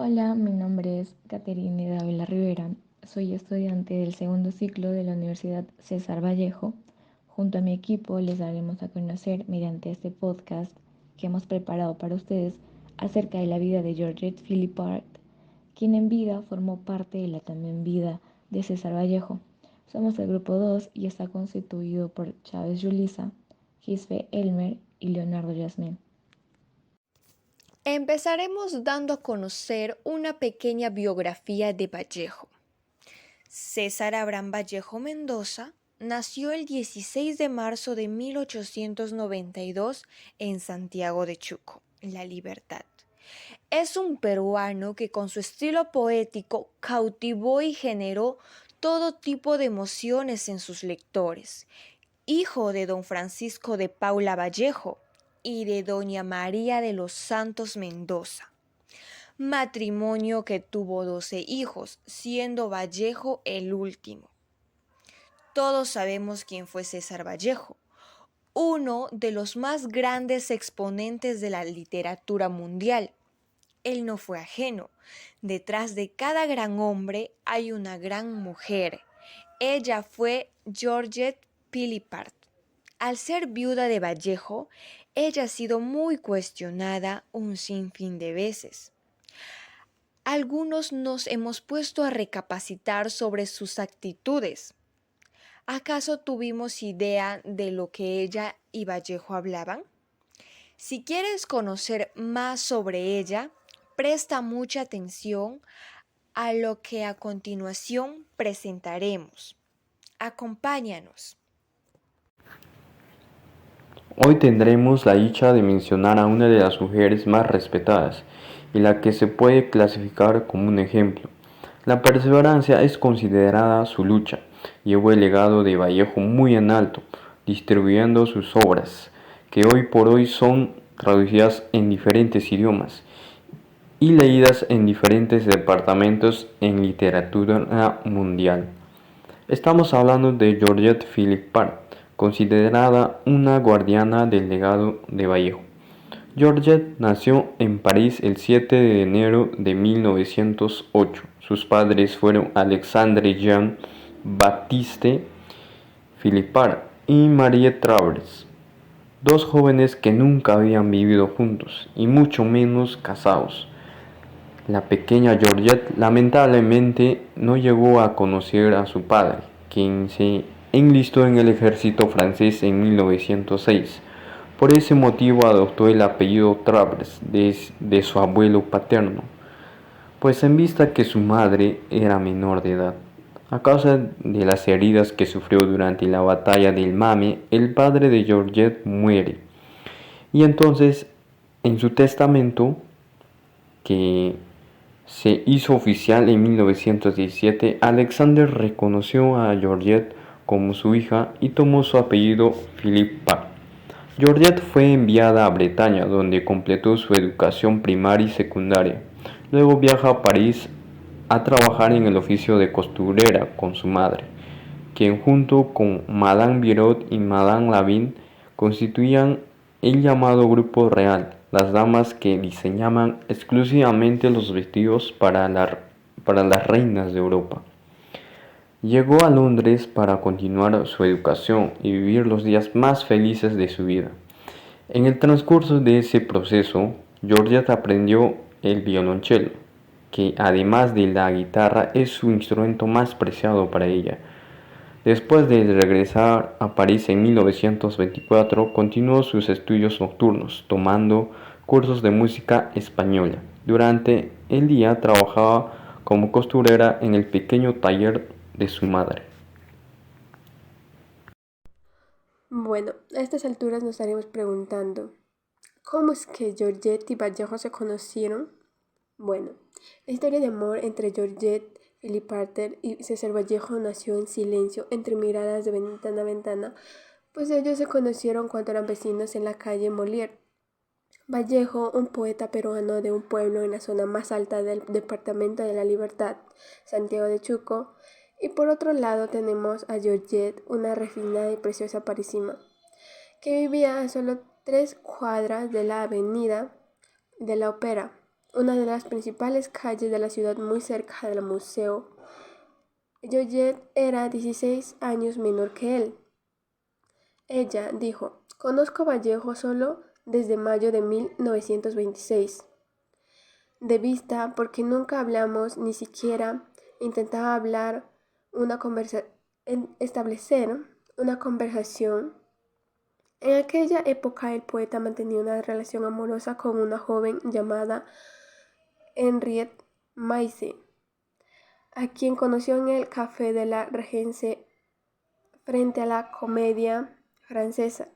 Hola, mi nombre es Caterine Dávila Rivera. Soy estudiante del segundo ciclo de la Universidad César Vallejo. Junto a mi equipo les daremos a conocer mediante este podcast que hemos preparado para ustedes acerca de la vida de Georgette Philippart, quien en vida formó parte de la también vida de César Vallejo. Somos el grupo 2 y está constituido por Chávez Yulisa, Gisbe Elmer y Leonardo Yasmín. Empezaremos dando a conocer una pequeña biografía de Vallejo. César Abraham Vallejo Mendoza nació el 16 de marzo de 1892 en Santiago de Chuco, La Libertad. Es un peruano que con su estilo poético cautivó y generó todo tipo de emociones en sus lectores. Hijo de don Francisco de Paula Vallejo y de doña María de los Santos Mendoza. Matrimonio que tuvo 12 hijos, siendo Vallejo el último. Todos sabemos quién fue César Vallejo, uno de los más grandes exponentes de la literatura mundial. Él no fue ajeno. Detrás de cada gran hombre hay una gran mujer. Ella fue Georgette Philippart. Al ser viuda de Vallejo, ella ha sido muy cuestionada un sinfín de veces. Algunos nos hemos puesto a recapacitar sobre sus actitudes. ¿Acaso tuvimos idea de lo que ella y Vallejo hablaban? Si quieres conocer más sobre ella, presta mucha atención a lo que a continuación presentaremos. Acompáñanos. Hoy tendremos la dicha de mencionar a una de las mujeres más respetadas y la que se puede clasificar como un ejemplo. La perseverancia es considerada su lucha. Llevó el legado de Vallejo muy en alto, distribuyendo sus obras, que hoy por hoy son traducidas en diferentes idiomas y leídas en diferentes departamentos en literatura mundial. Estamos hablando de Georgette Philippart, considerada una guardiana del legado de Vallejo. Georgette nació en París el 7 de enero de 1908. Sus padres fueron Alexandre Jean Baptiste Philippart y Marie Travers, dos jóvenes que nunca habían vivido juntos y mucho menos casados. La pequeña Georgette lamentablemente no llegó a conocer a su padre, quien se enlistó en el ejército francés en 1906. Por ese motivo adoptó el apellido Travers de su abuelo paterno, pues en vista que su madre era menor de edad. A causa de las heridas que sufrió durante la batalla del Mame, el padre de Georgette muere. Y entonces, en su testamento, que se hizo oficial en 1917, Alexander reconoció a Georgette como su hija y tomó su apellido Philippart. Georgette fue enviada a Bretaña, donde completó su educación primaria y secundaria. Luego viaja a París a trabajar en el oficio de costurera con su madre, quien junto con Madame Birot y Madame Lavin constituían el llamado Grupo Real, las damas que diseñaban exclusivamente los vestidos para las reinas de Europa. Llegó a Londres para continuar su educación y vivir los días más felices de su vida. En el transcurso de ese proceso, Georgette aprendió el violonchelo, que además de la guitarra es su instrumento más preciado para ella. Después de regresar a París en 1924, continuó sus estudios nocturnos, tomando cursos de música española. Durante el día trabajaba como costurera en el pequeño taller de su madre. Bueno, a estas alturas nos estaremos preguntando, ¿cómo es que Georgette y Vallejo se conocieron? Bueno, la historia de amor entre Georgette Philippart y César Vallejo nació en silencio entre miradas de ventana a ventana, pues ellos se conocieron cuando eran vecinos en la calle Molière. Vallejo, un poeta peruano de un pueblo en la zona más alta del departamento de La Libertad, Santiago de Chuco, y por otro lado tenemos a Georgette, una refinada y preciosa parisina, que vivía a solo 3 cuadras de la avenida de la Ópera. una de las principales calles de la ciudad muy cerca del museo. Georgette era 16 años menor que él. Ella dijo, conozco a Vallejo solo desde mayo de 1926. De vista porque nunca hablamos, ni siquiera intentaba establecer una conversación. En aquella época el poeta mantenía una relación amorosa con una joven llamada Henriette Maisse, a quien conoció en el Café de la Regencia frente a la Comedia Francesa.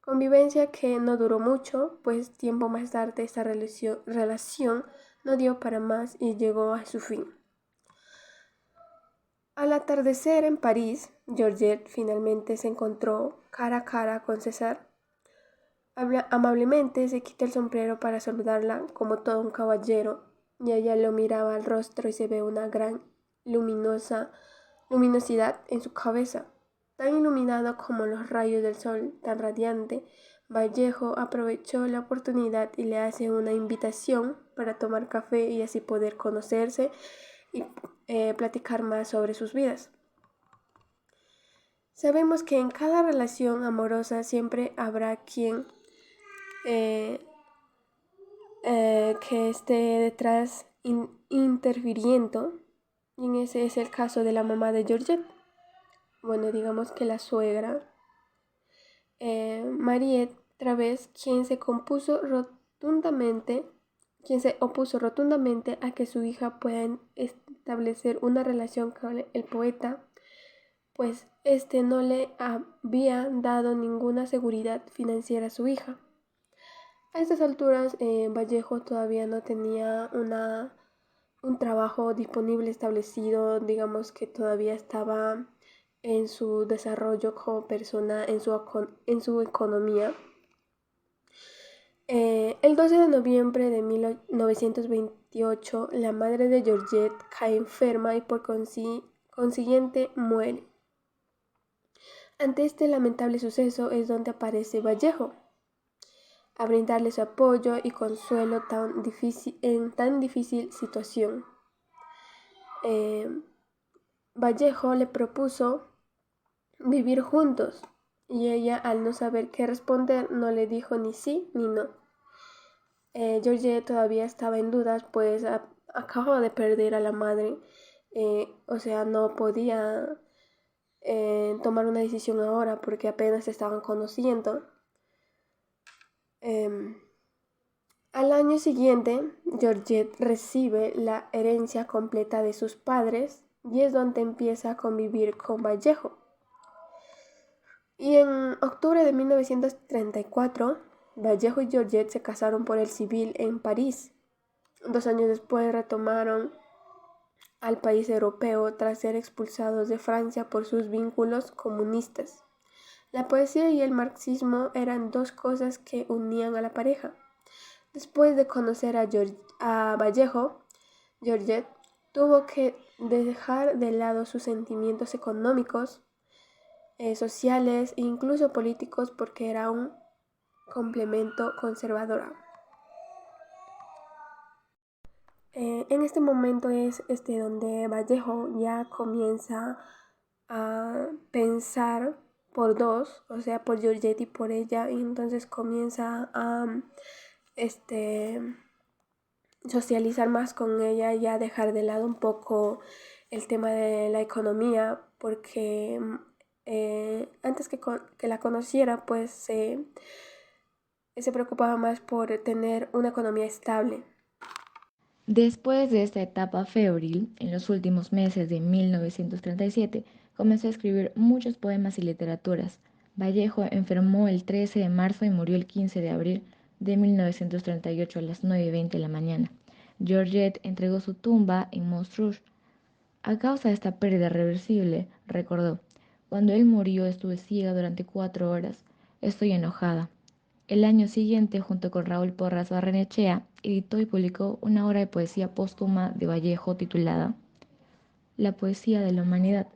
Convivencia que no duró mucho, pues tiempo más tarde esta relación no dio para más y llegó a su fin. Al atardecer en París, Georgette finalmente se encontró cara a cara con César. Amablemente se quita el sombrero para saludarla como todo un caballero, y ella lo miraba al rostro y se ve una gran luminosidad en su cabeza, tan iluminado como los rayos del sol, tan radiante. Vallejo aprovechó la oportunidad y le hace una invitación para tomar café y así poder conocerse y platicar más sobre sus vidas. Sabemos que en cada relación amorosa siempre habrá quien que esté detrás interfiriendo, y ese es el caso de la mamá de Georgette. Bueno, digamos que la suegra, Mariette Travers, quien se opuso rotundamente a que su hija pueda establecer una relación con el poeta, pues este no le había dado ninguna seguridad financiera a su hija. A estas alturas, Vallejo todavía no tenía un trabajo disponible establecido, digamos que todavía estaba en su desarrollo como persona, en su economía. El 12 de noviembre de 1928, la madre de Georgette cae enferma y por consiguiente muere. Ante este lamentable suceso es donde aparece Vallejo, a brindarle su apoyo y consuelo en tan difícil situación. Vallejo le propuso vivir juntos y ella, al no saber qué responder, no le dijo ni sí ni no. Georgette todavía estaba en dudas, pues acababa de perder a la madre, o sea, no podía tomar una decisión ahora porque apenas se estaban conociendo. Al año siguiente, Georgette recibe la herencia completa de sus padres y es donde empieza a convivir con Vallejo. Y en octubre de 1934, Vallejo y Georgette se casaron por el civil en París. 2 años después retomaron al país europeo tras ser expulsados de Francia por sus vínculos comunistas. La poesía y el marxismo eran dos cosas que unían a la pareja. Después de conocer a Vallejo, Georgette tuvo que dejar de lado sus sentimientos económicos, sociales e incluso políticos porque era un complemento conservadora. En este momento es donde Vallejo ya comienza a pensar por dos, o sea, por Georgette y por ella, y entonces comienza a socializar más con ella y a dejar de lado un poco el tema de la economía, porque antes que la conociera, pues se preocupaba más por tener una economía estable. Después de esta etapa febril, en los últimos meses de 1937, comenzó a escribir muchos poemas y literaturas. Vallejo enfermó el 13 de marzo y murió el 15 de abril de 1938 a las 9:20 de la mañana. Georgette entregó su tumba en Montrouge. A causa de esta pérdida irreversible, recordó, cuando él murió estuve ciega durante 4 horas. Estoy enojada. El año siguiente, junto con Raúl Porras Barrenechea, editó y publicó una obra de poesía póstuma de Vallejo titulada La poesía de la humanidad.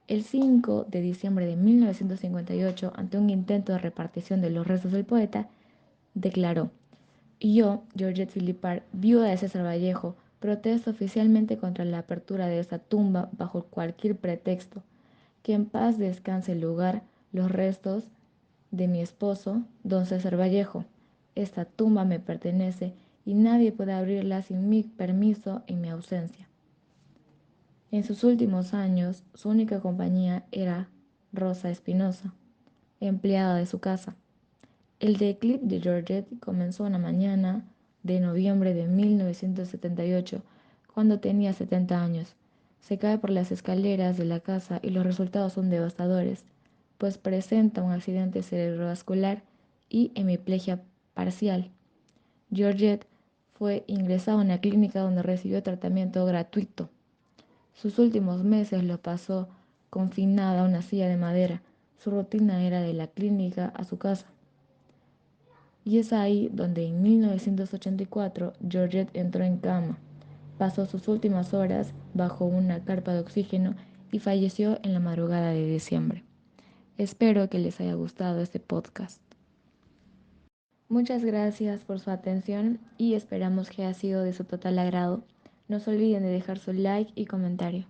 El 5 de diciembre de 1958, ante un intento de repartición de los restos del poeta, declaró: Y yo, Georgette Philippard, viuda de César Vallejo, protesto oficialmente contra la apertura de esta tumba bajo cualquier pretexto. Que en paz descanse el lugar, los restos de mi esposo, don César Vallejo. Esta tumba me pertenece y nadie puede abrirla sin mi permiso en mi ausencia. En sus últimos años, su única compañía era Rosa Espinosa, empleada de su casa. El declive de Georgette comenzó una mañana de noviembre de 1978, cuando tenía 70 años. Se cae por las escaleras de la casa y los resultados son devastadores, pues presenta un accidente cerebrovascular y hemiplegia parcial. Georgette fue ingresada a una clínica donde recibió tratamiento gratuito. Sus últimos meses los pasó confinada a una silla de madera. Su rutina era de la clínica a su casa. Y es ahí donde en 1984 Georgette entró en cama. Pasó sus últimas horas bajo una carpa de oxígeno y falleció en la madrugada de diciembre. Espero que les haya gustado este podcast. Muchas gracias por su atención y esperamos que haya sido de su total agrado. No se olviden de dejar su like y comentario.